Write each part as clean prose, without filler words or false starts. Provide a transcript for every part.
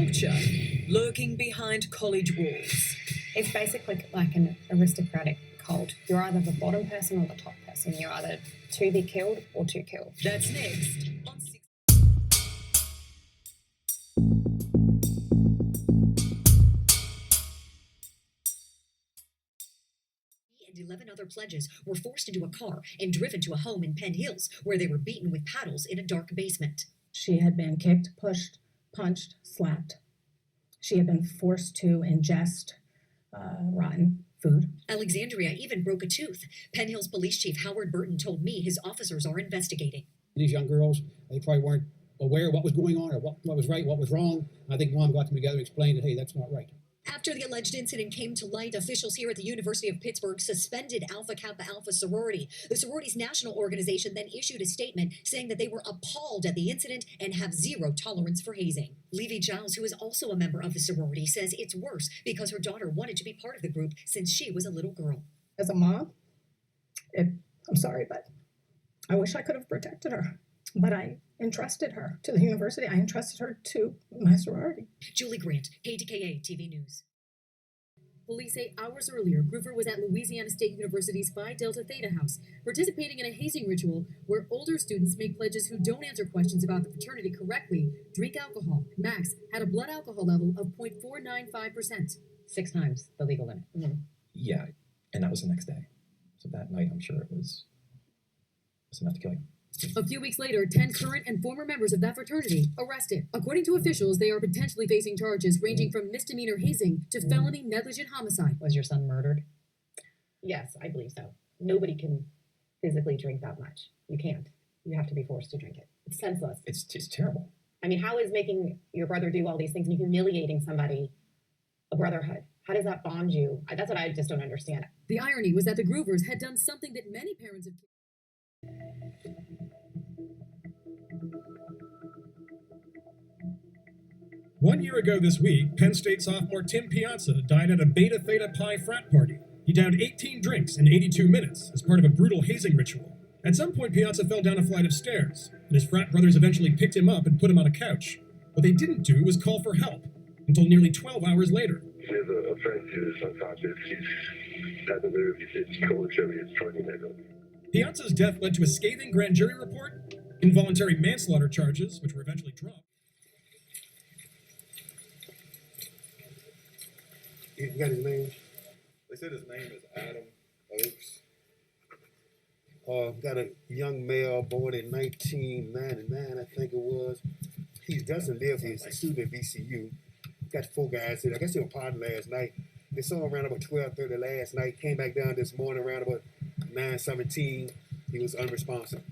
culture lurking behind college walls. It's basically like an aristocratic cult. You're either the bottom person or the top person. You're either to be killed or to kill. That's next on and 11 other pledges were forced into a car and driven to a home in Penn Hills, where they were beaten with paddles in a dark basement. She had been kicked, pushed, punched, slapped. She had been forced to ingest rotten food. Alexandria even broke a tooth. Penn Hills Police Chief Howard Burton told me his officers are investigating. These young girls, they probably weren't aware of what was going on or what was right, what was wrong. I think Mom got them together and explained that, hey, that's not right. After the alleged incident came to light, officials here at the University of Pittsburgh suspended Alpha Kappa Alpha sorority. The sorority's national organization then issued a statement saying that they were appalled at the incident and have zero tolerance for hazing. Levy Giles, who is also a member of the sorority, says it's worse because her daughter wanted to be part of the group since she was a little girl. As a mom, I'm sorry, but I wish I could have protected her. But I entrusted her to the university. I entrusted her to my sorority. Julie Grant, KDKA TV News. Police say hours earlier, Groover was at Louisiana State University's Phi Delta Theta House, participating in a hazing ritual where older students make pledges who don't answer questions about the fraternity correctly drink alcohol. Max had a blood alcohol level of 0.495%. 6 times the legal limit. Mm-hmm. Yeah, and that was the next day. So that night, I'm sure it was enough to kill you. A few weeks later, 10 current and former members of that fraternity arrested. According to officials, they are potentially facing charges ranging from misdemeanor hazing to felony negligent homicide. Was your son murdered? Yes, I believe so. Nobody can physically drink that much. You can't. You have to be forced to drink it. It's senseless. It's terrible. I mean, how is making your brother do all these things and humiliating somebody a brotherhood? How does that bond you? That's what I just don't understand. The irony was that the Groovers had done something that many parents of 1 year ago this week, Penn State sophomore Tim Piazza died at a Beta Theta Pi frat party. He downed 18 drinks in 82 minutes as part of a brutal hazing ritual. At some point, Piazza fell down a flight of stairs, and his frat brothers eventually picked him up and put him on a couch. What they didn't do was call for help, until nearly 12 hours later. He has a friend who's unconscious. He's had to move. He's cold, chilly. He's trying to make up. Piazza's death led to a scathing grand jury report, involuntary manslaughter charges, which were eventually dropped. You got his name? They said his name is Adam Oakes. Got a young male born in 1999, I think it was. He doesn't live here. He's a student at VCU. Got 4 guys here. I guess they were partying last night. They saw him around about 12:30 last night. Came back down this morning around about 9:17. He was unresponsive.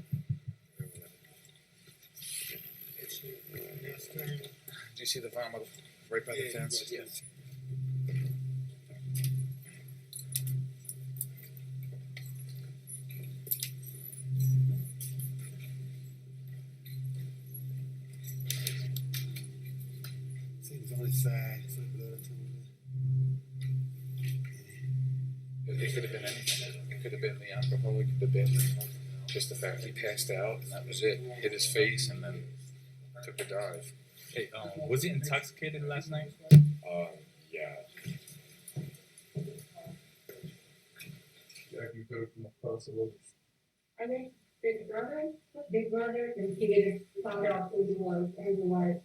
Do you see the vomit right by the fence? Yes. On his side, some blood It could have been anything. It could have been the alcohol. It could have been just the fact he passed out and that was it. Hit his face and then took a dive. Hey, was he intoxicated last night? Yeah. Jackie put it from across the road. I think Big Brother, and he found out who he was and who was.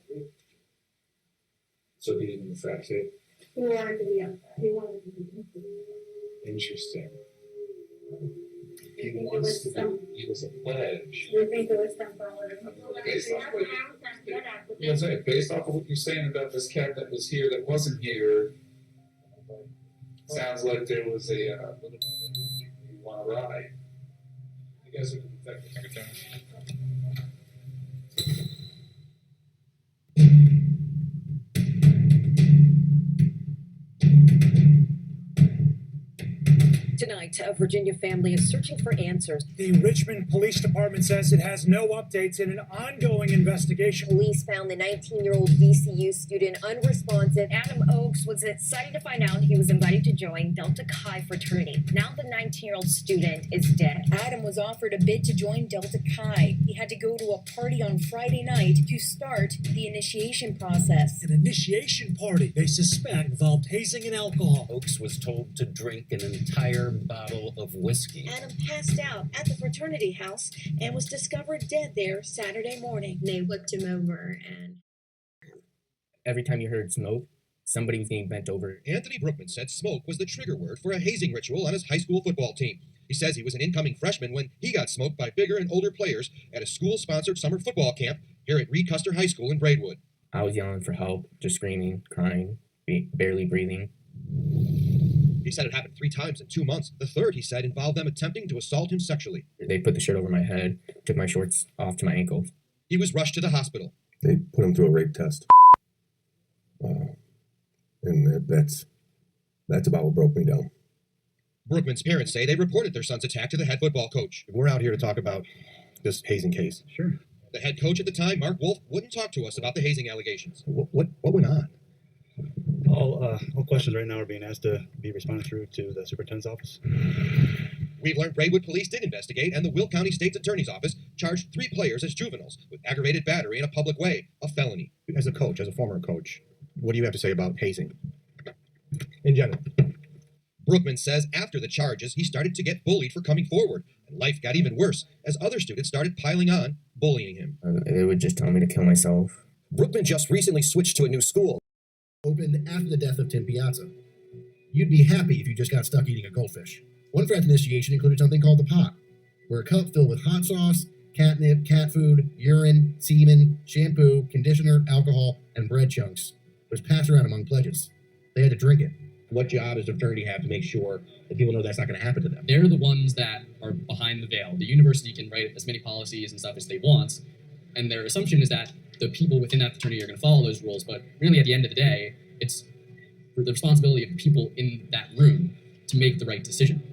So he didn't affect it. He wanted to be upset. He wanted to be Interesting. He wants to be. He was a pledge. You think it was temporary? Based off of what you're saying about this cat that was here that wasn't here, sounds like there was a little bit of you want to ride. You guys are affected. Tonight, a Virginia family is searching for answers. The Richmond Police Department says it has no updates in an ongoing investigation. Police found the 19-year-old VCU student unresponsive. Adam Oakes was excited to find out he was invited to join Delta Chi fraternity. Now the 19-year-old student is dead. Adam was offered a bid to join Delta Chi. He had to go to a party on Friday night to start the initiation process. An initiation party they suspect involved hazing and alcohol. Oakes was told to drink an entire bottle of whiskey. Adam passed out at the fraternity house and was discovered dead there Saturday morning. They whipped him over and... Every time you heard smoke, somebody was getting bent over. Anthony Brookman said smoke was the trigger word for a hazing ritual on his high school football team. He says he was an incoming freshman when he got smoked by bigger and older players at a school-sponsored summer football camp here at Reed Custer High School in Braidwood. I was yelling for help, just screaming, crying, barely breathing. He said it happened 3 times in 2 months. The third, he said, involved them attempting to assault him sexually. They put the shirt over my head, took my shorts off to my ankles. He was rushed to the hospital. They put him through a rape test. And that's about what broke me down. Brookman's parents say they reported their son's attack to the head football coach. We're out here to talk about this hazing case. Sure. The head coach at the time, Mark Wolf, wouldn't talk to us about the hazing allegations. What went on? All questions right now are being asked to be responded through to the superintendent's office. We've learned Braidwood Police did investigate, and the Will County State's Attorney's Office charged 3 players as juveniles with aggravated battery in a public way, a felony. As a coach, as a former coach, what do you have to say about hazing in general? Brookman says after the charges, he started to get bullied for coming forward, and life got even worse as other students started piling on, bullying him. They would just tell me to kill myself. Brookman just recently switched to a new school, opened after the death of Tim Piazza. You'd be happy if you just got stuck eating a goldfish. One frat initiation included something called the pot, where a cup filled with hot sauce, catnip, cat food, urine, semen, shampoo, conditioner, alcohol, and bread chunks was passed around among pledges. They had to drink it. What job does the fraternity have to make sure that people know that's not going to happen to them? They're the ones that are behind the veil. The university can write as many policies and stuff as they want, and their assumption is that the people within that fraternity are going to follow those rules, but really at the end of the day, it's for the responsibility of the people in that room to make the right decision.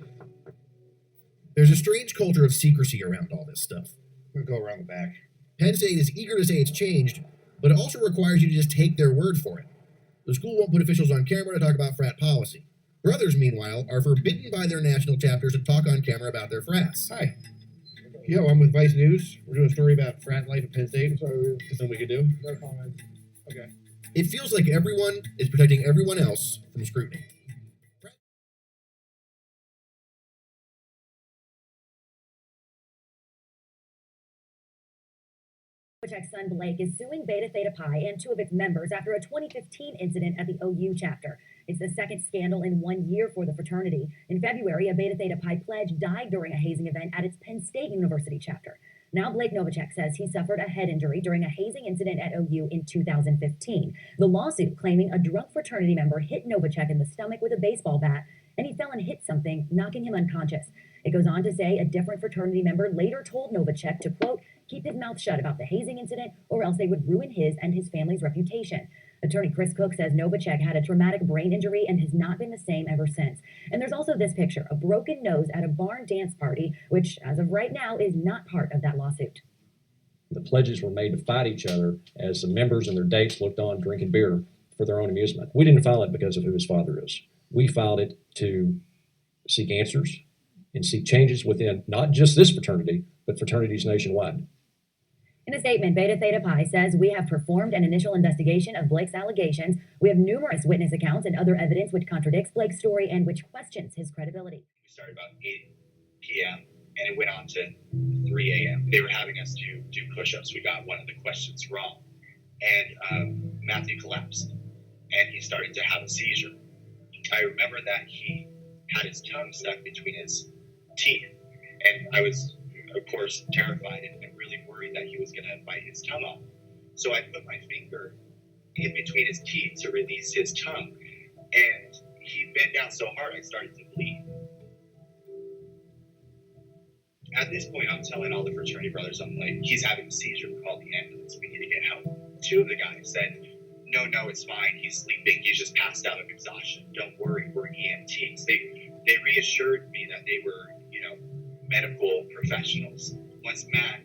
There's a strange culture of secrecy around all this stuff. We'll go around the back. Penn State is eager to say it's changed, but it also requires you to just take their word for it. The school won't put officials on camera to talk about frat policy. Brothers, meanwhile, are forbidden by their national chapters to talk on camera about their frats. Hi. Yo, I'm with Vice News. We're doing a story about frat life at Penn State. Something we could do? No comment. Okay. It feels like everyone is protecting everyone else from scrutiny. Novacek's son Blake is suing Beta Theta Pi and 2 of its members after a 2015 incident at the OU chapter. It's the second scandal in 1 year for the fraternity. In February, a Beta Theta Pi pledge died during a hazing event at its Penn State University chapter. Now Blake Novacek says he suffered a head injury during a hazing incident at OU in 2015. The lawsuit claiming a drunk fraternity member hit Novacek in the stomach with a baseball bat, and he fell and hit something, knocking him unconscious. It goes on to say a different fraternity member later told Novacek to, quote, keep his mouth shut about the hazing incident or else they would ruin his and his family's reputation. Attorney Chris Cook says Novacek had a traumatic brain injury and has not been the same ever since. And there's also this picture, a broken nose at a barn dance party, which as of right now is not part of that lawsuit. The pledges were made to fight each other as the members and their dates looked on drinking beer for their own amusement. We didn't file it because of who his father is. We filed it to seek answers and seek changes within not just this fraternity, but fraternities nationwide. In a statement, Beta Theta Pi says, we have performed an initial investigation of Blake's allegations. We have numerous witness accounts and other evidence which contradicts Blake's story and which questions his credibility. We started about 8 p.m. and it went on to 3 a.m. They were having us do push-ups. We got one of the questions wrong. And Matthew collapsed and he started to have a seizure. I remember that he had his tongue stuck between his teeth. And I was, of course, terrified and really worried that he was going to bite his tongue off. So I put my finger in between his teeth to release his tongue. And he bent down so hard I started to bleed. At this point, I'm telling all the fraternity brothers, I'm like, he's having a seizure, call the ambulance, we need to get help. 2 of the guys said, no, it's fine, he's sleeping, he's just passed out of exhaustion, don't worry, we're EMTs. They They reassured me that they were, medical professionals. Once Matt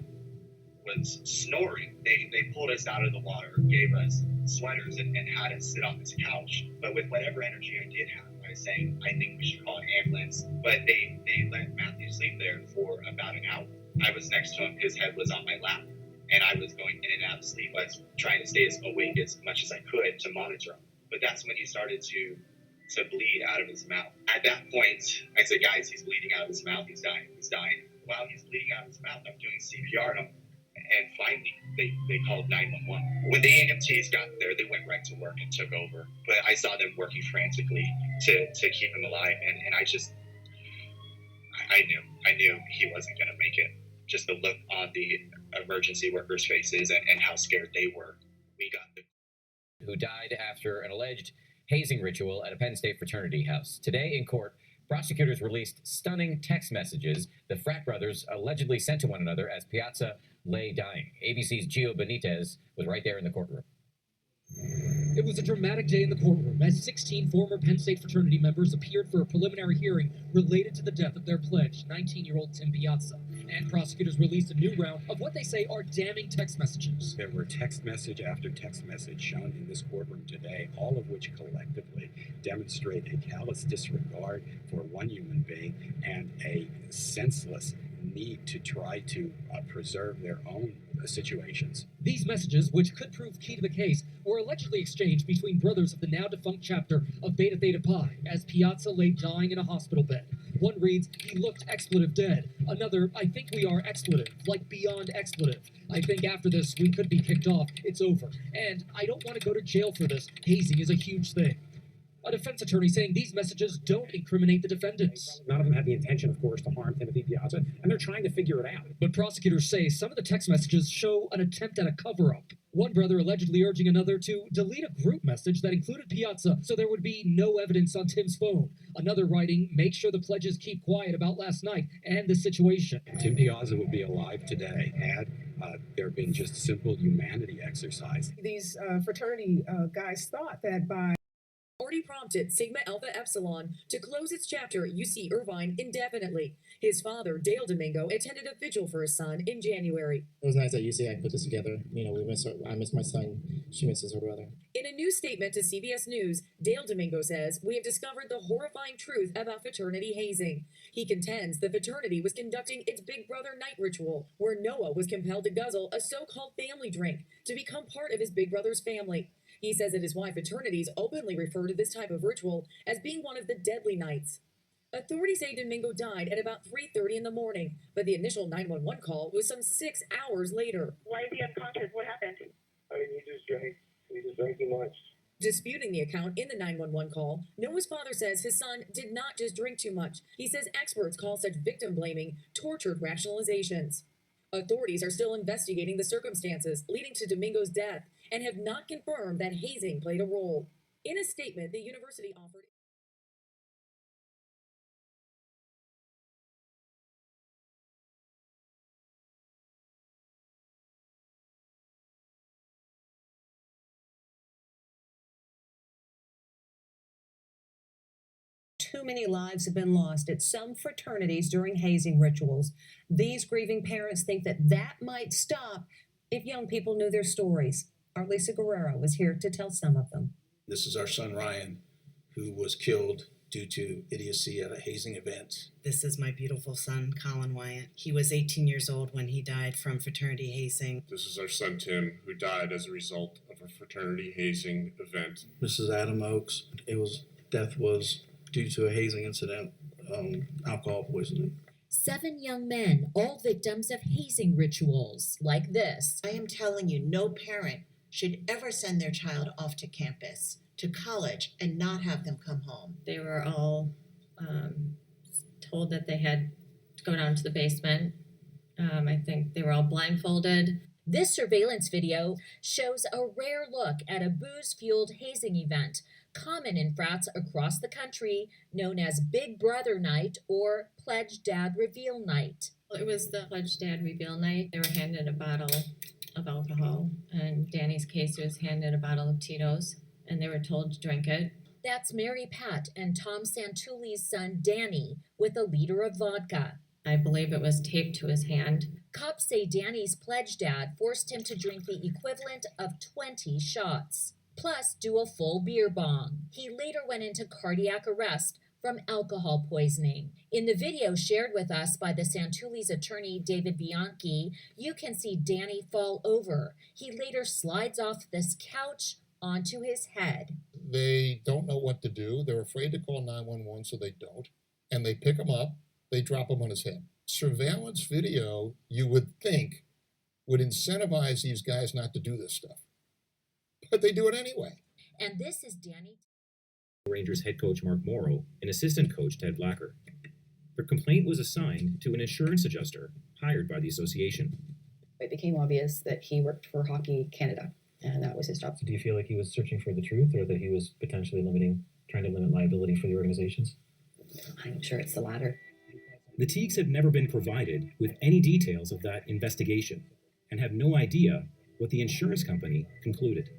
was snoring, they pulled us out of the water, gave us sweaters, and had us sit on this couch. But with whatever energy I did have, I was saying, I think we should call an ambulance. But they let Matthew sleep there for about an hour. I was next to him, his head was on my lap, and I was going in and out of sleep. I was trying to stay as awake as much as I could to monitor him. But that's when he started to bleed out of his mouth. At that point, I said, guys, he's bleeding out of his mouth. He's dying. He's dying. While he's bleeding out of his mouth, I'm doing CPR on him. And finally, they called 911. When the EMTs got there, they went right to work and took over. But I saw them working frantically to keep him alive. And I knew he wasn't going to make it. Just the look on the emergency workers' faces and how scared they were. We got the... Who died after an alleged hazing ritual at a Penn State fraternity house. Today in court, prosecutors released stunning text messages the frat brothers allegedly sent to one another as Piazza lay dying. ABC's Gio Benitez was right there in the courtroom. It was a dramatic day in the courtroom as 16 former Penn State fraternity members appeared for a preliminary hearing related to the death of their pledge, 19-year-old Tim Piazza. And prosecutors released a new round of what they say are damning text messages. There were text message after text message shown in this courtroom today, all of which collectively demonstrate a callous disregard for one human being and a senseless need to try to preserve their own situations. These messages, which could prove key to the case, were allegedly exchanged between brothers of the now-defunct chapter of Beta Theta Pi as Piazza lay dying in a hospital bed. One reads, "He looked expletive dead." Another, "I think we are expletive, like beyond expletive. I think after this we could be kicked off. It's over. And I don't want to go to jail for this. Hazing is a huge thing." A defense attorney saying these messages don't incriminate the defendants. None of them had the intention, of course, to harm Timothy Piazza, and they're trying to figure it out. But prosecutors say some of the text messages show an attempt at a cover-up. One brother allegedly urging another to delete a group message that included Piazza so there would be no evidence on Tim's phone. Another writing, "Make sure the pledges keep quiet about last night and the situation." Tim Piazza would be alive today had there been just simple humanity exercise. These fraternity guys thought that by already prompted Sigma Alpha Epsilon to close its chapter at UC Irvine indefinitely. His father, Dale Domingo, attended a vigil for his son in January. It was nice at UC I put this together. I miss my son. She misses her brother. In a new statement to CBS News, Dale Domingo says, "We have discovered the horrifying truth about fraternity hazing." He contends the fraternity was conducting its Big Brother night ritual, where Noah was compelled to guzzle a so-called family drink to become part of his Big Brother's family. He says it is why fraternities openly refer to this type of ritual as being one of the deadly nights. Authorities say Domingo died at about 3:30 in the morning, but the initial 911 call was some 6 hours later. Why is he unconscious? What happened? He just drank too much. Disputing the account in the 911 call, Noah's father says his son did not just drink too much. He says experts call such victim blaming tortured rationalizations. Authorities are still investigating the circumstances leading to Domingo's death and have not confirmed that hazing played a role. In a statement, the university offered Too many lives have been lost at some fraternities during hazing rituals. These grieving parents think that might stop if young people knew their stories. Our Lisa Guerrero was here to tell some of them. This is our son Ryan, who was killed due to idiocy at a hazing event. This is my beautiful son, Colin Wyatt. He was 18 years old when he died from fraternity hazing. This is our son Tim, who died as a result of a fraternity hazing event. This is Adam Oakes. Death was due to a hazing incident, alcohol poisoning. 7 young men, all victims of hazing rituals like this. I am telling you, no parent should ever send their child off to campus, to college, and not have them come home. They were all told that they had to go down to the basement. I think they were all blindfolded. This surveillance video shows a rare look at a booze-fueled hazing event, common in frats across the country, known as Big Brother Night or Pledge Dad Reveal Night. It was the Pledge Dad Reveal Night. They were handed a bottle of alcohol. In Danny's case, it was handed a bottle of Tito's, and they were told to drink it. That's Mary Pat and Tom Santuli's son Danny with a liter of vodka. I believe it was taped to his hand. Cops say Danny's pledge dad forced him to drink the equivalent of 20 shots, plus do a full beer bong. He later went into cardiac arrest from alcohol poisoning. In the video shared with us by the Santuli's attorney, David Bianchi, you can see Danny fall over. He later slides off this couch onto his head. They don't know what to do. They're afraid to call 911, so they don't. And they pick him up, they drop him on his head. Surveillance video, you would think, would incentivize these guys not to do this stuff. But they do it anyway. And this is Danny. Rangers head coach Mark Morrow and assistant coach Ted Blacker. Their complaint was assigned to an insurance adjuster hired by the association. It became obvious that he worked for Hockey Canada, and that was his job. So do you feel like he was searching for the truth, or that he was potentially trying to limit liability for the organizations? I'm sure it's the latter. The Teagues have never been provided with any details of that investigation and have no idea what the insurance company concluded.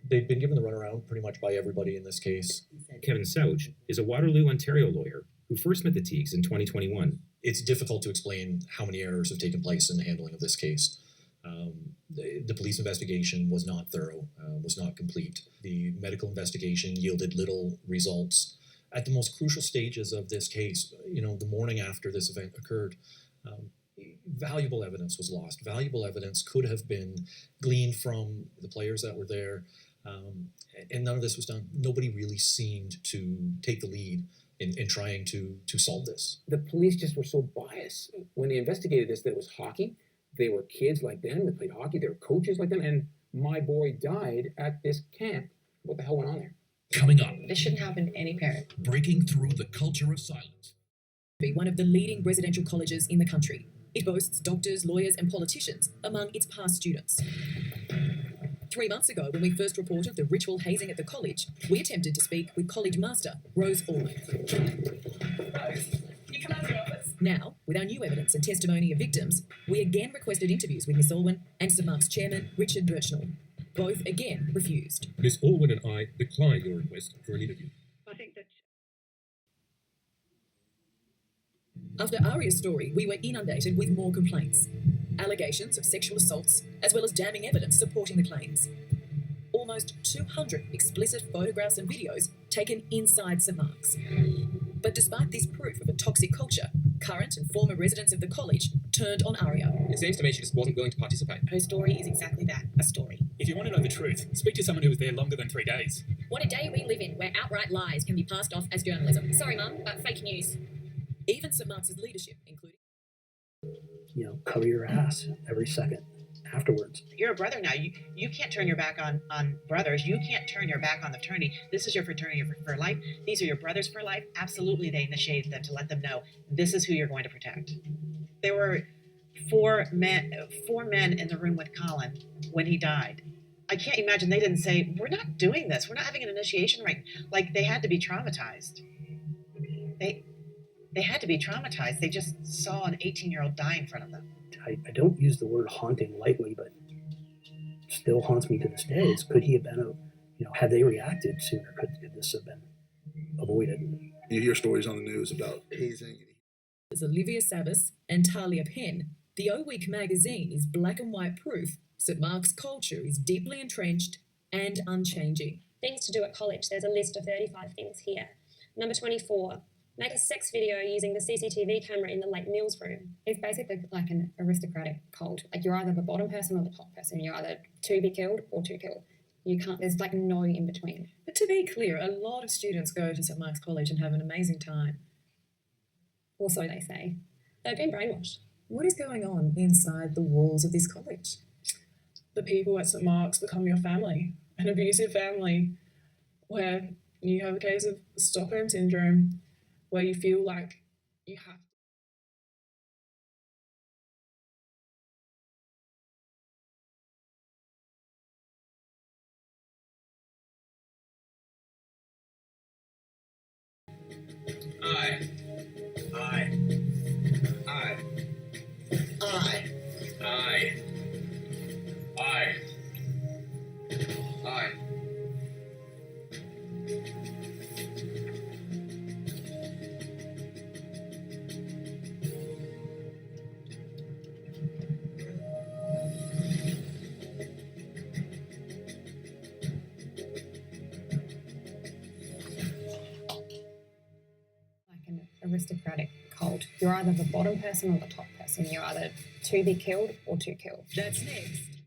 They've been given the runaround pretty much by everybody in this case. Kevin Souch is a Waterloo, Ontario lawyer who first met the Teagues in 2021. It's difficult to explain how many errors have taken place in the handling of this case. The police investigation was not thorough, was not complete. The medical investigation yielded little results. At the most crucial stages of this case, the morning after this event occurred, valuable evidence was lost. Valuable evidence could have been gleaned from the players that were there, and none of this was done. Nobody really seemed to take the lead in trying to solve this. The police just were so biased. When they investigated this, that it was hockey. They were kids like them that played hockey. They were coaches like them. And my boy died at this camp. What the hell went on there? Coming up, This shouldn't happen to any parent. breaking through the culture of silence. Be one of the leading residential colleges in the country. It boasts doctors, lawyers, and politicians among its past students. 3 months ago, when we first reported the ritual hazing at the college, we attempted to speak with college master Rose Allwyn. Now, with our new evidence and testimony of victims, we again requested interviews with Miss Allwyn and St Mark's chairman Richard Birchnell. Both again refused. Miss Allwyn and I decline your request for an interview. I think that after Aria's story, we were inundated with more complaints. Allegations of sexual assaults, as well as damning evidence supporting the claims. Almost 200 explicit photographs and videos taken inside St Mark's. But despite this proof of a toxic culture, current and former residents of the college turned on Aria. It seems to me she just wasn't willing to participate. Her story is exactly that, a story. If you want to know the truth, speak to someone who was there longer than 3 days. What a day we live in, where outright lies can be passed off as journalism. Sorry, Mum, but fake news. Even St Mark's leadership, including Cover your ass every second afterwards. You're a brother now. You can't turn your back on brothers. You can't turn your back on the fraternity. This is your fraternity for life. These are your brothers for life. Absolutely, they initiated them to let them know this is who you're going to protect. There were four men in the room with Colin when he died. I can't imagine they didn't say, we're not doing this. We're not having an initiation right. Like, they had to be traumatized. They had to be traumatized. They just saw an 18-year-old die in front of them. I don't use the word haunting lightly, but it still haunts me to this day. Could he have been had they reacted sooner, could this have been avoided? You hear stories on the news about hazing. As Olivia Savis and Talia Penn, the O Week magazine is black and white proof St Mark's culture is deeply entrenched and unchanging. Things to do at college. There's a list of 35 things here. Number 24. Make a sex video using the CCTV camera in the late meals room. It's basically like an aristocratic cult. Like, you're either the bottom person or the top person. You're either to be killed or to kill. You can't, there's like no in between. But to be clear, a lot of students go to St Mark's College and have an amazing time. Or so they say. They've been brainwashed. What is going on inside the walls of this college? The people at St Mark's become your family, an abusive family, where you have a case of Stockholm syndrome, where you feel like you have I. aristocratic cult. You're either the bottom person or the top person. You're either to be killed or to kill. That's next.